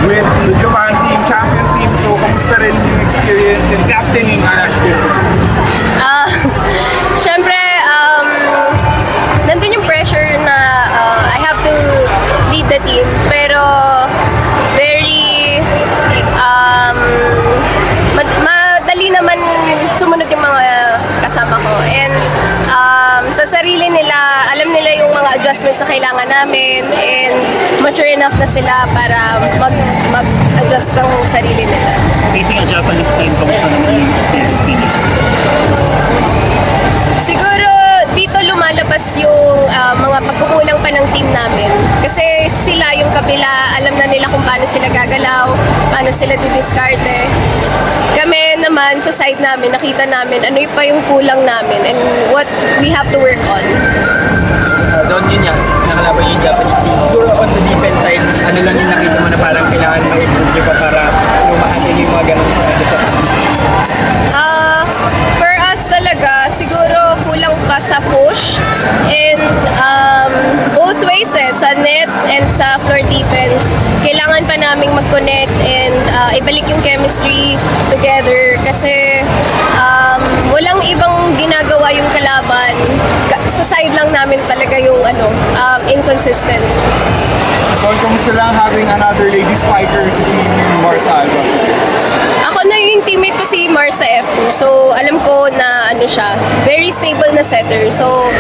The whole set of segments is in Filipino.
with the Japan team, champion team. So, kamusta rin yung experience in captaining Arash Gym? Siyempre, nandun yung pressure na I have to lead the team. Pero, very, madali naman sumunod yung mga kasama ko. And sa sarili nila, alam nila yung mga adjustments na kailangan namin. And mature enough na sila para mag-adjust ang sarili nila. Facing a Japanese team, kamusta naman yung experience? Siguro dito lumalabas yung mga pagkukulang pa ng team namin. Kasi sila yung kabila, alam na nila kung paano sila gagalaw, paano sila didiskarte. Kami naman sa side namin, nakita namin ano pa yung kulang namin and what we have to work on. Doon yun yan, nakalaban yung Japanese team. Siguro on the defense side, ano lang yung nakita mo na parang kailangan ma-improve nyo pa para lumahatin yung mga ganun sa for us talaga, siguro kulang pa sa push and both ways sa net and sa floor defense. Kailangan pa naming mag-connect and ibalik yung chemistry together kasi walang ibang ginagawa yung kalaban. Sa side lang namin talaga yung inconsistent. Kumusta lang having another lady spiker si Marsa Alba? Ako na yung teammate ko si Mars sa F2. So, alam ko na siya, very stable na setter. So,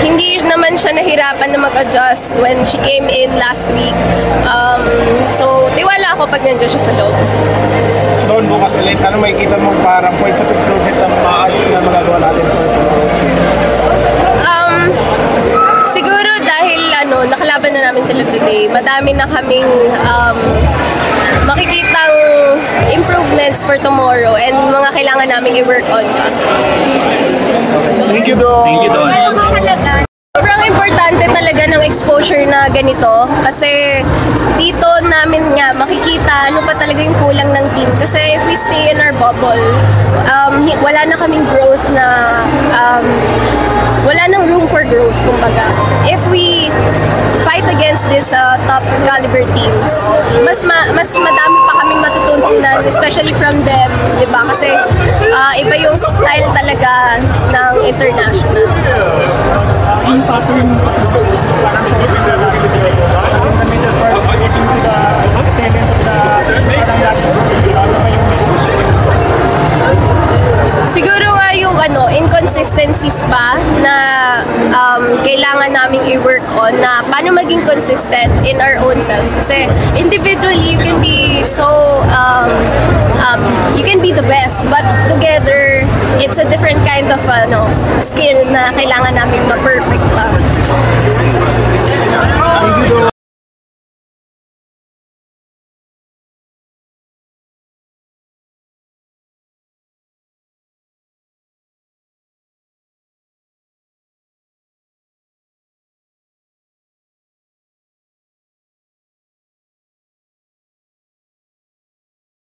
hindi naman siya nahirapan na mag-adjust when she came in last week. So, tiwala ako pag nandiyan siya sa loob. Doon bukas ulit, ano makikita mo parang points of improvement na magagawa natin for tomorrow's game? Siguro dahil nakalaban na namin sila today, madami na kaming makikitang improvements for tomorrow and mga kailangan namin i-work on pa. Thank you, Don. Thank you, Don. Sobrang importante talaga ng exposure na ganito kasi dito namin nga makikita ano pa talaga yung kulang ng team. Kasi if we stay in our bubble, wala na kaming growth na wala nang room for growth, kumbaga. If we fight against this top caliber teams, mas madami pa kaming matutunan, especially from them, di ba? Kasi iba yung style talaga ng international. Ang tapin parang sa mag-isa na the middle part getting to the talent of Siguro nga yung inconsistencies pa na kailangan naming i-work on na paano maging consistent in our own selves. Kasi individually, you can be so, you can be the best, but together, it's a different kind of skill na kailangan namin ma-perfect pa.